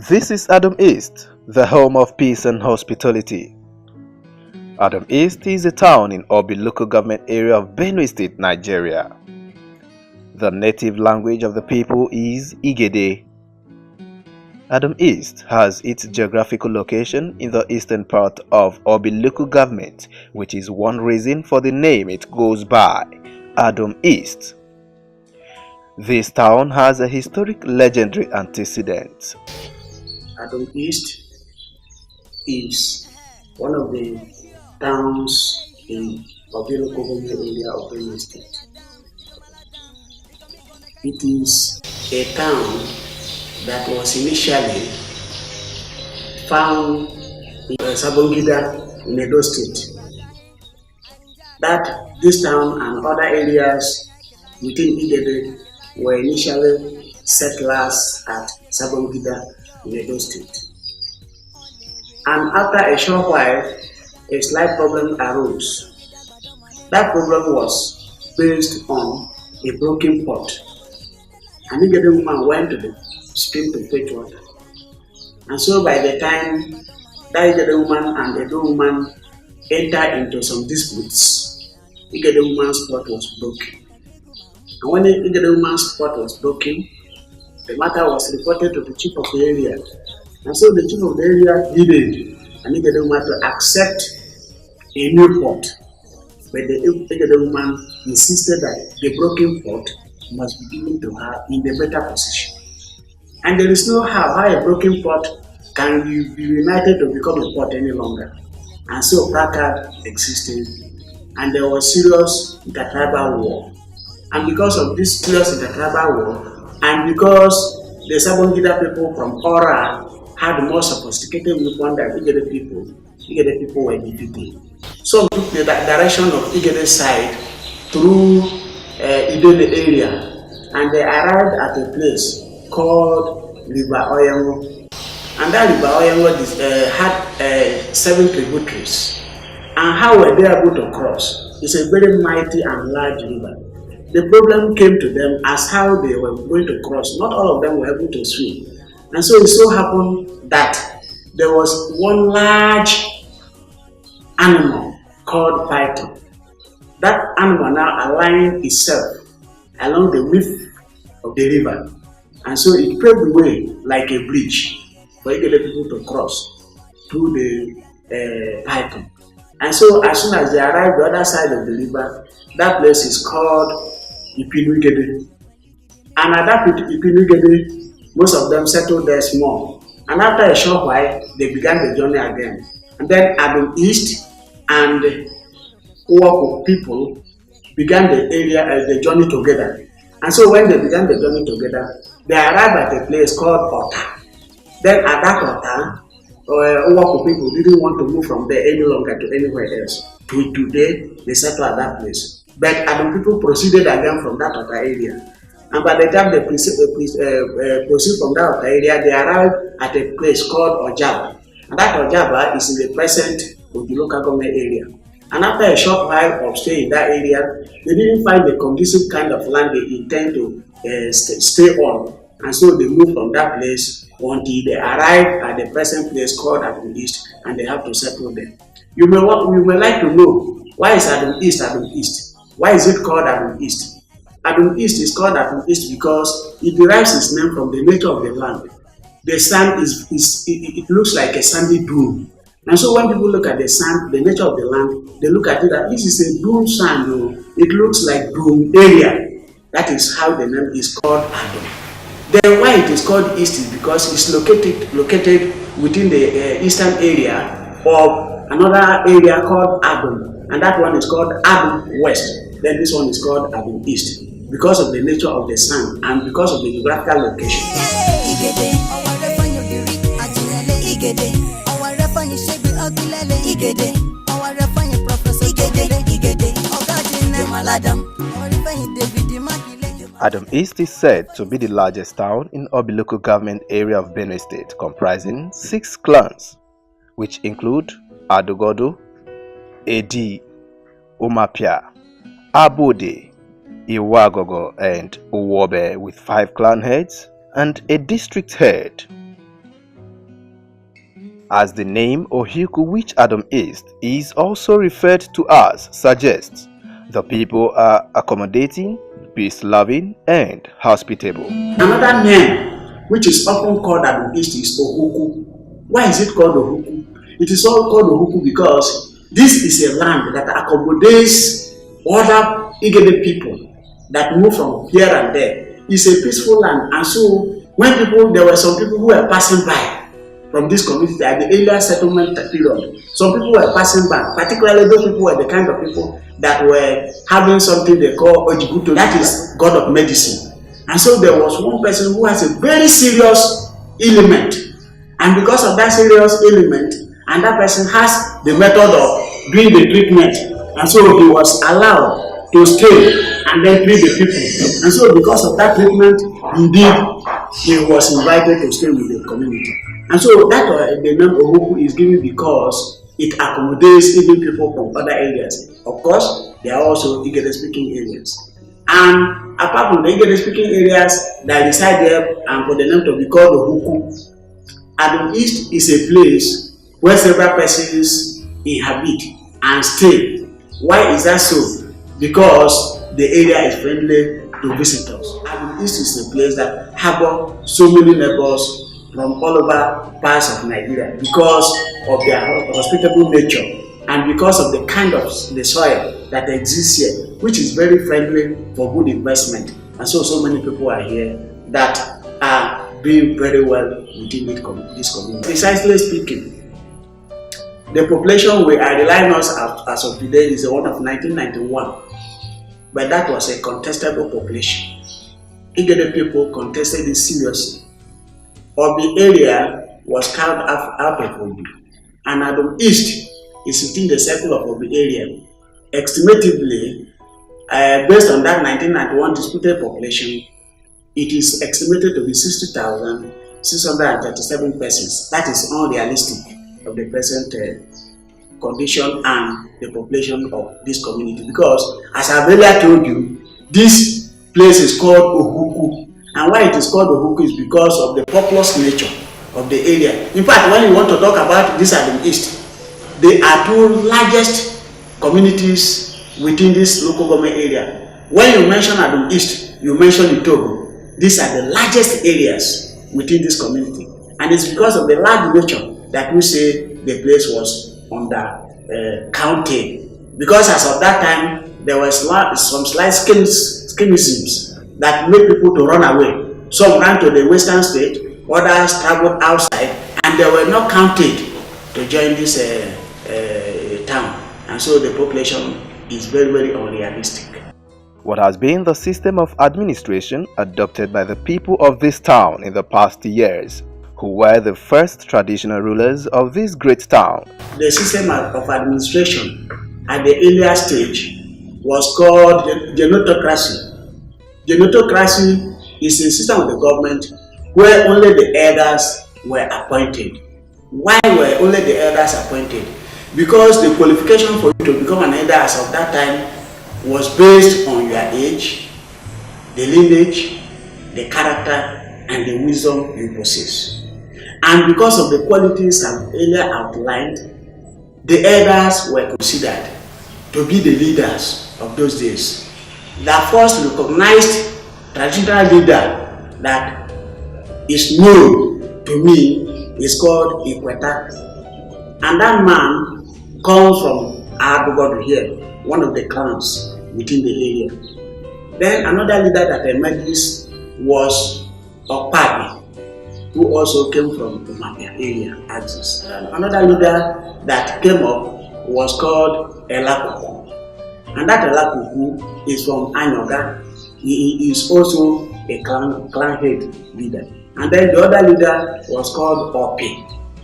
This is Adum East, the home of peace and hospitality. Adum East is a town in OBI local government area of Benue State, Nigeria. The native language of the people is Igede. Adum East has its geographical location in the eastern part of OBI local government, which is one reason for the name it goes by, Adum East. This town has a historic legendary antecedent. Adum East is one of the towns in OBI local government area of Benue State. It is a town that was initially found in Sabongida in Edo State. That this town and other areas within Igede were initially settlers at Sabongida in Edo State. And after a short while, a slight problem arose. That problem was based on a broken pot. An Igede woman went to the stream to fetch water. And so by the time that Igede woman and Edo woman entered into some disputes, Igede woman's pot was broken. And when the Igede woman's pot was broken, the matter was reported to the chief of the area. And so the chief of the area needed an Igede woman to accept a new pot. But the Igede woman insisted that the broken pot must be given to her in a better position. And there is no how a broken pot can be united to become a pot any longer. And so placard existed, and there was serious intertribal war. And because of this serious intertribal war, and because the Sabongida people from Ora had more sophisticated weapons than Igede people were defeated. Some took the direction of Igede side through Idele area, and they arrived at a place called River Oyengo. And that River Oyengo had 7 tributaries. And how were they able to cross? It's a very mighty and large river. The problem came to them as how they were going to cross. Not all of them were able to swim. And so it so happened that there was one large animal called python. That animal now aligned itself along the width of the river. And so it paved the way like a bridge for Igede people to cross through the python. And so as soon as they arrived the other side of the river, that place is called Ipinu Igede. And at that Ipinu Igede, most of them settled there small. And after a short while, they began the journey again. And then Adum East and Uwako people began the journey together. And so when they began the journey together, they arrived at a place called Ota. Then at that Ota, Uwako people didn't want to move from there any longer to anywhere else. Today, they settled at that place. But Adum people proceeded again from that Ota area. And by the time they proceed from that Ota area, they arrived at a place called Ojaba. And that Ojaba is in the present OBI local government area. And after a short while of stay in that area, they didn't find the conducive kind of land they intend to stay on. And so they moved from that place until they arrived at the present place called Adum East, and they have to settle there. You may like to know, why is Adum East Adum East? Why is it called Adum East? Adum East is called Adum East because it derives its name from the nature of the land. The sand it looks like a sandy dune. And so when people look at the sand, the nature of the land, they look at it that this is a dune sand. It looks like dune area. That is how the name is called Adum. Then why it is called East is because it's located within the eastern area of another area called Adum. And that one is called Adum West. Then this one is called Adum East because of the nature of the sand and because of the geographical location. Adum East is said to be the largest town in OBI local government area of Benue State, comprising 6 clans, which include Adugodo, Edi, Umapia, Abode, Iwagogo, and Uwobe, with 5 clan heads and a district head. As the name Ohiku, which Adum is also referred to as, suggests, the people are accommodating, peace-loving, and hospitable. Another name, which is often called Adum East, is Ohuku. Why is it called Ohuku? It is all called Ohuku because this is a land that accommodates other Igede people that move from here and there. It's a peaceful land, and so when there were some people who were passing by from this community at the earlier settlement period. Some people were passing by, particularly those people were the kind of people that were having something they call Ojibuto, that is god of medicine. And so there was one person who has a very serious ailment, and because of that serious ailment, and that person has the method of doing the treatment, and so he was allowed to stay and then treat the people. And so because of that treatment, indeed, he was invited to stay with the community. And so that the name Ohuku is given because it accommodates even people from other areas. Of course, there are also Igede-speaking areas. And apart from the Igede-speaking areas that reside there, and for the name to be called Ohuku, Adum East is a place where several persons inhabit and stay. Why is that so? Because the area is friendly to visitors. Adum East is a place that harbors so many neighbors from all over parts of Nigeria because of their hospitable nature and because of the kind of the soil that exists here, which is very friendly for good investment. And so many people are here that are doing very well within this community. Precisely speaking, the population we are relying on as of today is the one of 1991, but that was a contestable population. Igede people contested it seriously. OBI area was carved out of OBI, and Adum East is within the circle of OBI area. Estimatively, based on that 1991 disputed population, it is estimated to be 60,637 persons. That is unrealistic of the present condition and the population of this community, because as I've earlier told you, this place is called Ohuku. And why it is called Ohuku is because of the populous nature of the area. In fact, when you want to talk about this Adum East, they are two largest communities within this local government area. When you mention Adum East, you mention Itogo. These are the largest areas within this community. And it's because of the large nature that we say the place was under county. Because as of that time, there was some slight schemisms that made people to run away. Some ran to the western state, others traveled outside, and they were not counted to join this town. And so the population is very, very unrealistic. What has been the system of administration adopted by the people of this town in the past years, who were the first traditional rulers of this great town? The system of administration at the earlier stage was called genotocracy. Genotocracy is a system of the government where only the elders were appointed. Why were only the elders appointed? Because the qualification for you to become an elder as of that time was based on your age, the lineage, the character, and the wisdom you possess. And because of the qualities I've earlier outlined, the elders were considered to be the leaders of those days. The first recognized traditional leader that is known to me is called Ikweta. And that man comes from Adugodu here, one of the clans within the area. Then another leader that emerges was Okpabi, who also came from the Mafia area axis. And another leader that came up was called Elakuku. And that Elakuku is from Anyoga. He is also a clan head leader. And then the other leader was called Opi.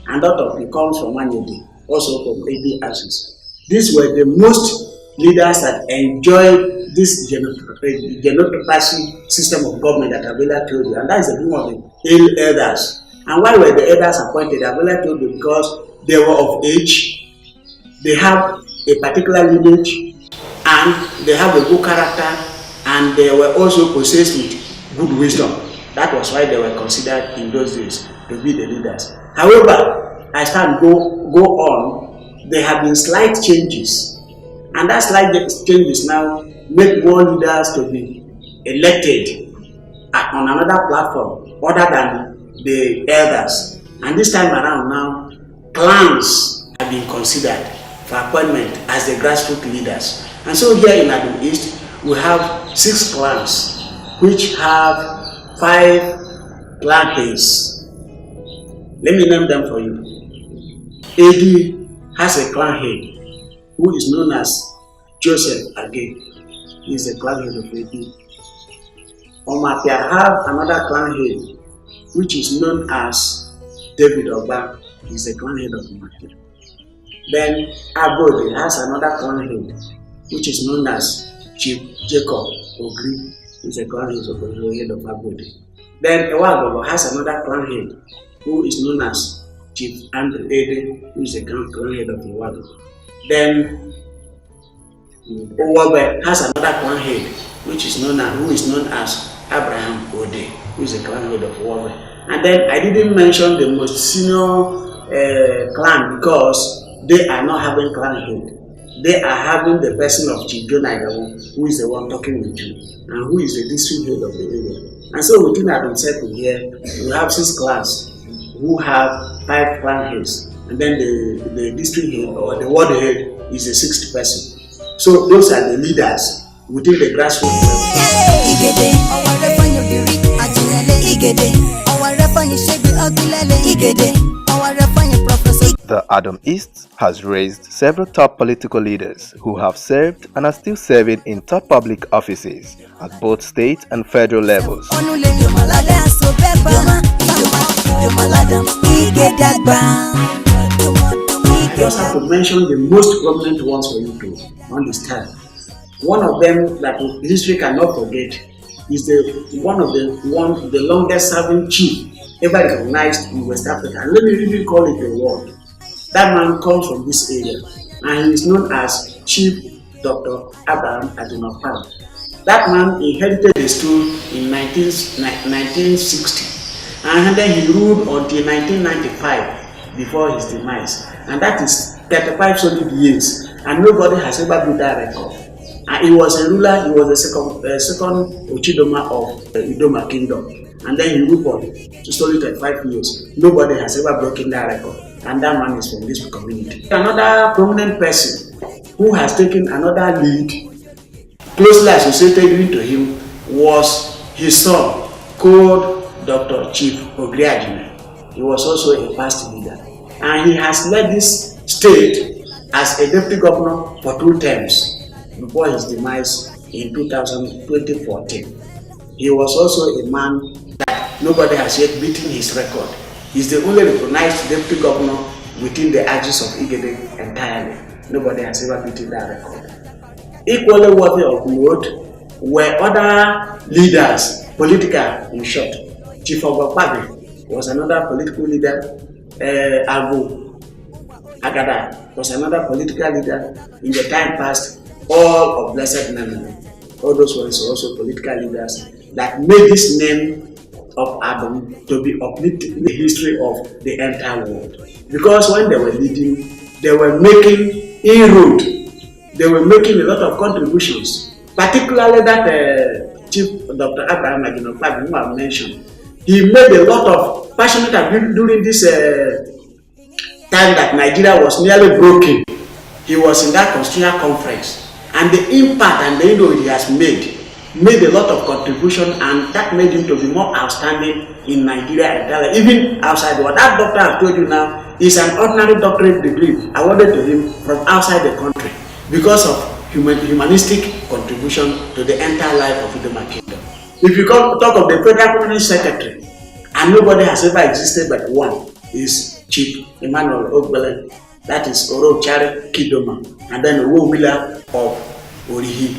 And that Opi comes from Anyodi, also from AB axis. These were the most leaders that enjoyed this genotocracy system of government that I've earlier told you. And that is the name of the elders. And why were the elders appointed? I've earlier told you because they were of age, they have a particular lineage, and they have a good character, and they were also possessed with good wisdom. That was why they were considered in those days to be the leaders. However, as time go on, there have been slight changes, and that slight changes now make more leaders to be elected on another platform other than the elders. And this time around now, clans have been considered for appointment as the grassroots leaders. And so here in Adum East, we have 6 clans which have 5 clan heads. Let me name them for you. AD has a clan head who is known as Joseph again. He is the clan head of AD. Omapia have another clan head which is known as David Oba. He is the clan head of Omapia. Then Abode has another clan head which is known as Chief Jacob Ogri. He is the clan head of Abode. Then Ewagogo has another clan head who is known as Chief Andrew Ede, who is the clan head of Ewagogo. Then Owabe has another clan head who is known as Abraham Ode, who is the clan head of Owabe. And then I didn't mention the most senior clan because they are not having clan head. They are having the person of Chief Jonah, who is the one talking with you, and who is the district head of the area. And so within Adum circle here, we have 6 clans who have 5 clan heads, and then the district head or the ward head is the 6th person. So those are the leaders within the grassroots level. The Adum East has raised several top political leaders who have served and are still serving in top public offices at both state and federal levels. I just have to mention the most prominent ones for you to understand. One of them that history cannot forget is the longest serving chief ever recognized in West Africa. And let me really call it a word. That man comes from this area, and he is known as Chief Dr. Abraham Adum. That man inherited the stool in 1960, and then he ruled until 1995 before his demise, and that is 35 solid years, and nobody has ever beat that record. And he was a ruler. He was the second Ochidoma of the Idoma Kingdom, and then he ruled for solid 35 years. Nobody has ever broken that record. And that man is from this community. Another prominent person who has taken another lead closely associated to him was his son, called Dr. Chief Ogriajime. He was also a past leader, and he has led this state as a deputy governor for 2 terms before his demise in 2014. He was also a man that nobody has yet beaten his record. He's the only recognized deputy governor within the axis of Igede entirely. Nobody has ever beaten that record. Equally worthy of note were other leaders, political in short. Chief Ogbapabi was another political leader. Agu Agada was another political leader in the time past. All of blessed memory. All those ones were also political leaders that made this name of Adum to be uplifted in the history of the entire world. Because when they were leading, they were making inroad, they were making a lot of contributions, particularly that Chief Dr. Abraham Adum, whom I mentioned. He made a lot of passionate appeal during this time that Nigeria was nearly broken. He was in that constitutional conference, and the impact and the inroad he has made a lot of contribution, and that made him to be more outstanding in Nigeria entirely, even outside the world. That doctor I've told you now is an ordinary doctorate degree awarded to him from outside the country because of humanistic contribution to the entire life of Idoma Kingdom. If you talk of the Federal Permanent Secretary, and nobody has ever existed but one, is Chief Emmanuel Ogbele, that is Orochari Kidoma, and then Owowila of Orihi.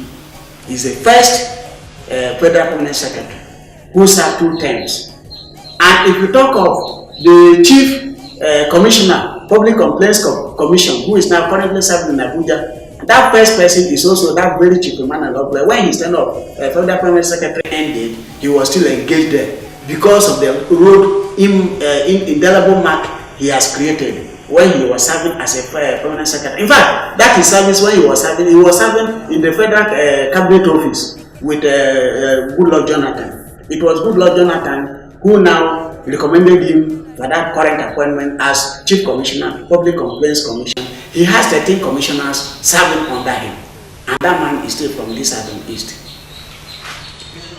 He's the first Federal Permanent Secretary who served 2 terms. And if you talk of the Chief Commissioner, Public Complaints Commission, who is now currently serving in Abuja, that first person is also that very Chief Emmanuel Ogbele. When his tenure of Federal Permanent Secretary ended, he was still engaged there because of the road indelible mark he has created when he was serving as a permanent secretary. In fact, that is service when he was serving in the federal cabinet office with Goodluck Jonathan. It was Goodluck Jonathan who now recommended him for that current appointment as Chief Commissioner, Public Complaints Commission. He has 13 commissioners serving under him, and that man is still from this Adum East.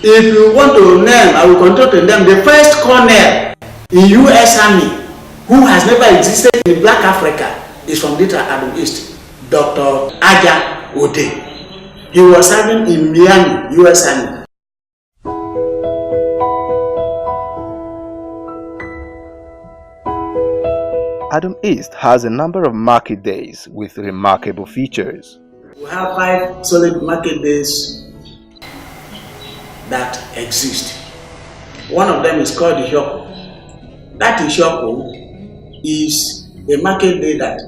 If you want to name, I will continue to name the first colonel in U.S. Army who has never existed in Black Africa is from this Adum East, Dr. Aja Ode. He was serving in Miami, U.S. Army. Adum East has a number of market days with remarkable features. We have 5 solid market days that exist. One of them is called the Ishoko. That Ishoko is a market day that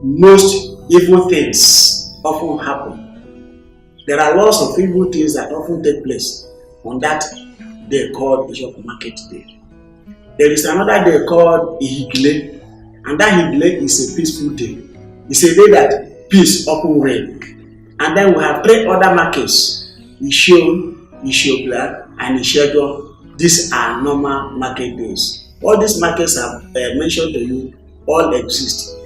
most evil things often happen. There are lots of evil things that often take place on that day called Ishoko Market Day. There is another day called Ihigile, and that Ihigile is a peaceful day. It's a day that peace often reigns. And then we have 3 other markets: Ishio, Ishio and Ishedo. These are normal market days. All these markets I've mentioned to you all exist.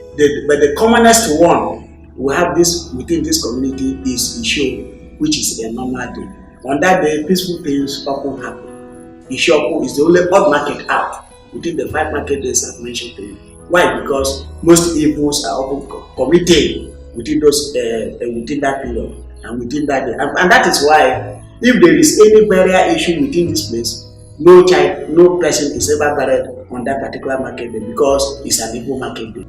But the commonest one we have this within this community is Ishio, which is a normal day. On that day, peaceful things often happen. Ishio is the only odd market out within the 5 market days I've mentioned to you. Why? Because most evils are often committed within those within that period and within that day. And that is why, if there is any burial issue within this place, no person is ever buried on that particular market day, because it's an evil market day.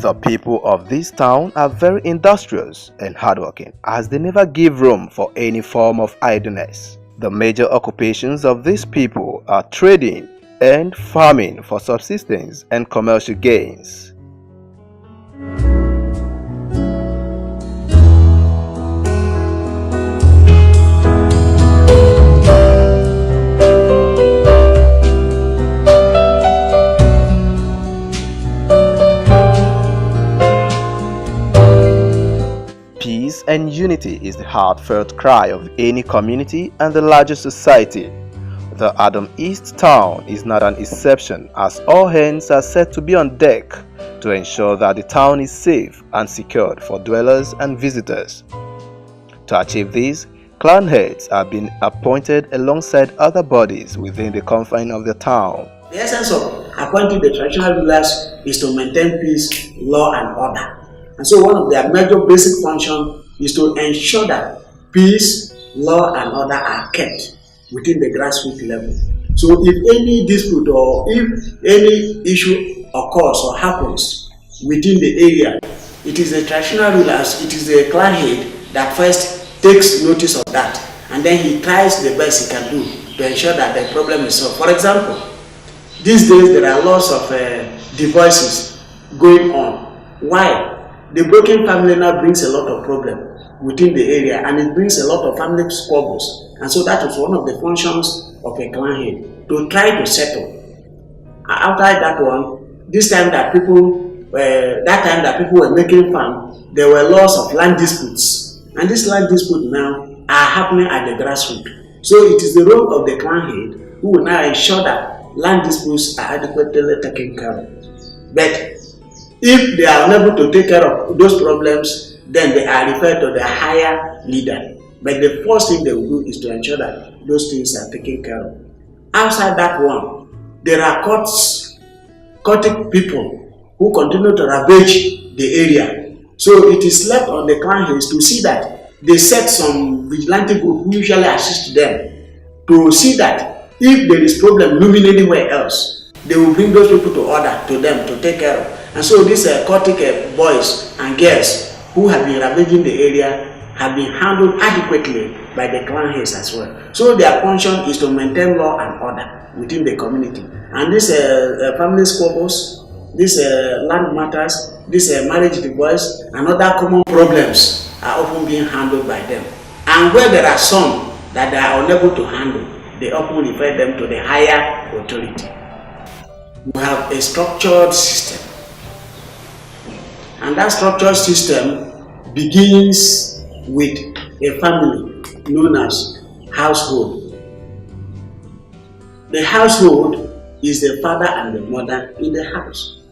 The people of this town are very industrious and hardworking, as they never give room for any form of idleness. The major occupations of these people are trading and farming for subsistence and commercial gains. Peace and unity is the heartfelt cry of any community and the larger society. The Adum East town is not an exception, as all hands are set to be on deck to ensure that the town is safe and secured for dwellers and visitors. To achieve this, clan heads have been appointed alongside other bodies within the confines of the town. The essence of appointing the traditional rulers is to maintain peace, law and order. And so one of their major basic functions is to ensure that peace, law and order are kept within the grassroots level. So if any dispute or if any issue occurs or happens within the area, it is the traditional rulers, it is the clan head that first takes notice of that, and then he tries the best he can do to ensure that the problem is solved. For example, these days there are lots of divorces going on. Why? The broken family now brings a lot of problem within the area, and it brings a lot of family squabbles. And so that was one of the functions of a clan head, to try to settle. After that one, that time that people were making farm, there were lots of land disputes. And these land disputes now are happening at the grassroots. So it is the role of the clan head who will now ensure that land disputes are adequately taken care of. But if they are unable to take care of those problems, then they are referred to the higher leader. But the first thing they will do is to ensure that those things are taken care of. Outside that one, there are cultic people who continue to ravage the area. So it is left on the clan heads to see that they set some vigilante group who usually assist them to see that if there is problem looming anywhere else, they will bring those people to order to them to take care of. And so these cultic boys and girls who have been ravaging the area have been handled adequately by the clan heads as well. So their function is to maintain law and order within the community. And these family squabbles, these land matters, these marriage divorce and other common problems are often being handled by them. And where there are some that they are unable to handle, they often refer them to the higher authority. We have a structured system. And that structured system begins with a family known as household. The household is the father and the mother in the house.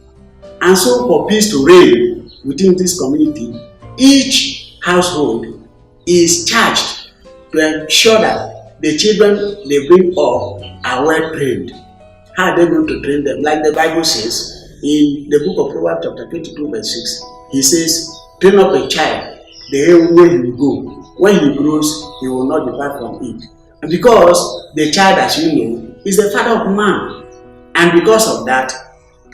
And so for peace to reign within this community, each household is charged to ensure that the children they bring up are well trained. How are they going to train them? Like the Bible says in the book of Proverbs chapter 22 verse 6, he says, train up a child the way he will go. When he grows, he will not depart from it. And because the child, as you know, is the father of man. And because of that,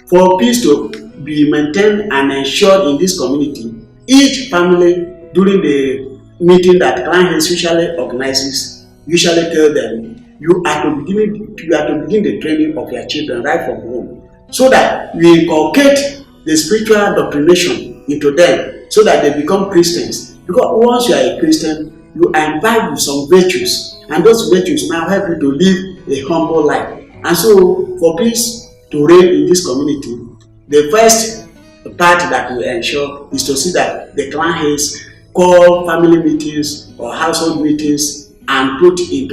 for peace to be maintained and ensured in this community, each family during the meeting that clan heads usually organizes, usually tell them, you are to begin the training of your children right from home, so that you inculcate the spiritual doctrination into them, so that they become Christians. Because once you are a Christian, you are imbibed with some virtues, and those virtues now help you to live a humble life. And so, for peace to reign in this community, the first part that we ensure is to see that the clan heads call family meetings or household meetings and put the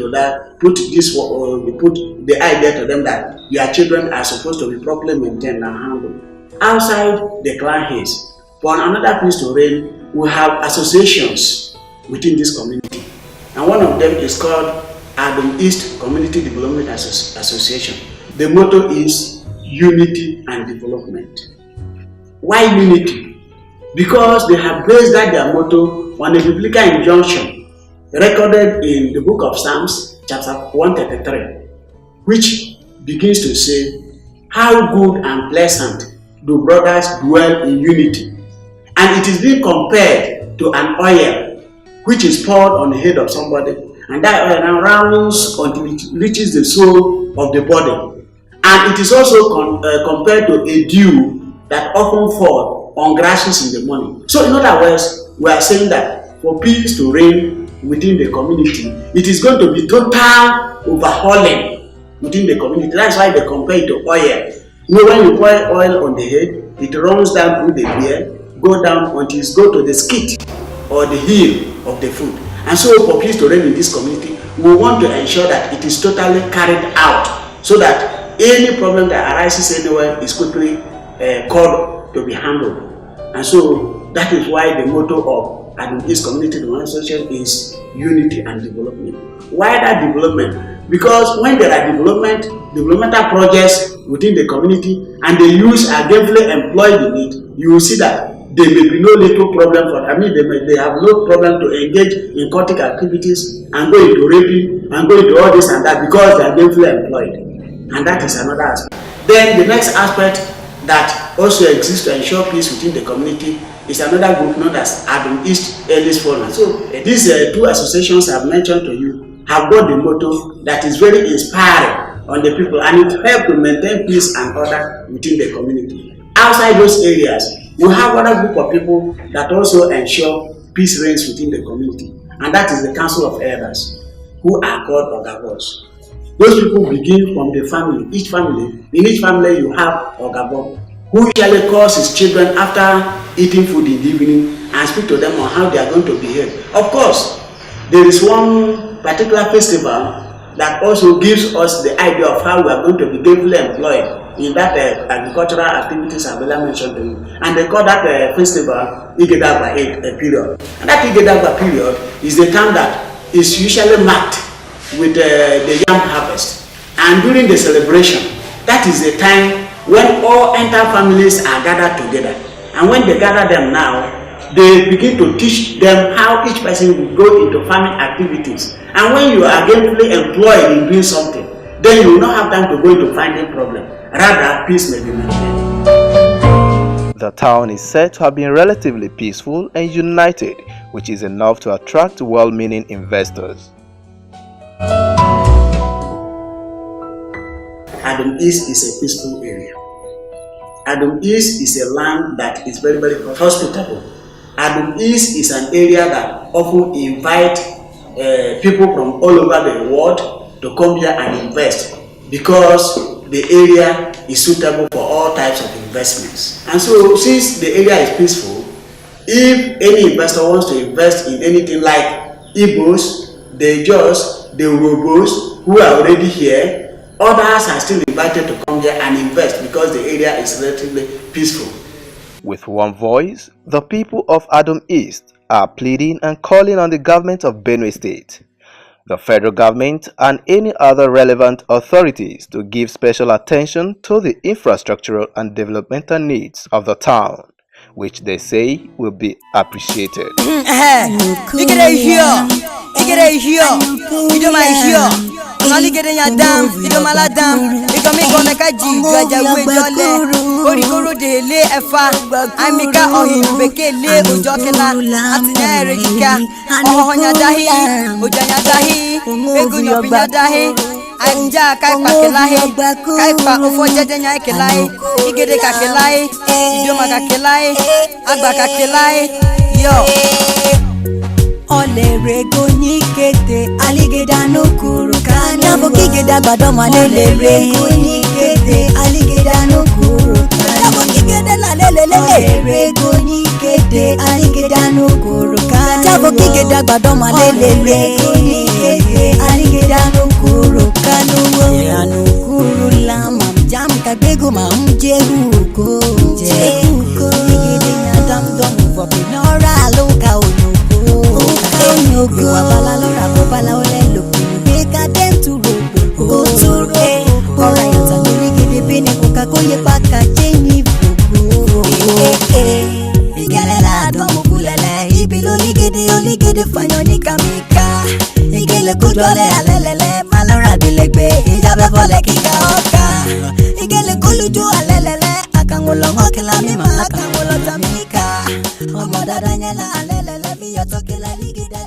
idea to them that your children are supposed to be properly maintained and handled. Outside the clan heads, for another peace to reign, we have associations within this community. And one of them is called Adum East Community Development Association. The motto is unity and development. Why unity? Because they have based that their motto on a biblical injunction recorded in the book of Psalms, chapter 133, which begins to say, how good and pleasant do brothers dwell in unity. And it is being compared to an oil which is poured on the head of somebody, and that oil now rounds until it reaches the soul of the body. And it is also compared to a dew that often falls on grasses in the morning. So in other words, we are saying that for peace to reign within the community, it is going to be total overhauling within the community. That's why they compare it to oil. You know, when you pour oil on the head, it runs down through the beard, go down until it goes to the skit or the heel of the foot. And so for peace to reign in this community, we want to ensure that it is totally carried out, so that any problem that arises anywhere is quickly called to be handled. And so that is why the motto of Adum East Community Development Association is unity and development. Why that development? Because when there are developmental projects within the community and the youth are gainfully employed in it, you will see that there may be no little problem for them. I mean, they have no problem to engage in cultic activities and go into raping and go into all this and that because they are gainfully employed. And that is another aspect. Then the next aspect that also exists to ensure peace within the community is another group known as Adum East Earliest Forum. So these two associations I've mentioned to you have got the motto that is very inspiring on the people, and it helps to maintain peace and order within the community. Outside those areas, we have another group of people that also ensure peace reigns within the community, and that is the Council of Elders, who are called Ogabos. Those people begin from the family. In each family you have Ogabo, who usually calls his children after eating food in the evening and speak to them on how they are going to behave. Of course, there is one particular festival that also gives us the idea of how we are going to be gainfully employed in that agricultural activities I've mentioned to you. And they call that festival Igedagba period. And that Igedagba period is the time that is usually marked with the yam harvest. And during the celebration, that is the time when all entire families are gathered together. And when they gather them now, they begin to teach them how each person will go into farming activities. And when you are gainfully employed in doing something, then you will not have time to go into finding problem. Rather, peace may be maintained. The town is said to have been relatively peaceful and united, which is enough to attract well-meaning investors. Adum East is a peaceful area. Adum East is a land that is very, very hospitable. Adum East is an area that often invite people from all over the world to come here and invest because the area is suitable for all types of investments. And so since the area is peaceful, if any investor wants to invest in anything like Igbos, the Jos, the Urhobos who are already here, others are still invited to come here and invest because the area is relatively peaceful. With one voice, the people of Adum East are pleading and calling on the government of Benue State, the federal government, and any other relevant authorities to give special attention to the infrastructural and developmental needs of the town, which they say will be appreciated. Anja kai pakelahi kai pa ufo jajanya kelai igede kakelai idoma kakelai agba kakelai yo olere gonyikete aligeda no kurukana nabo kigeda gbadoma lelere gonyikete aligeda no kurukana nabo kigeda la lelele olere gonyikete aligeda no kurukana nabo kigeda gbadoma lelele gonyikete aligeda no kurukana Yanukuru jam kabego mamjeruko igede nyadam dom for binora loka onoko wabala lora bala olelo beka dem to go to ora yata igede bene koka koye paka cheni igelela dom kulele ibilo ligede fanyo ni kamika igele kudole alelele malora bilegbe ijabe fole kika oka igele kuluju alelele akangulo ngokela mi akangulo tamika omo dada nyela alelele mi yotokela ligida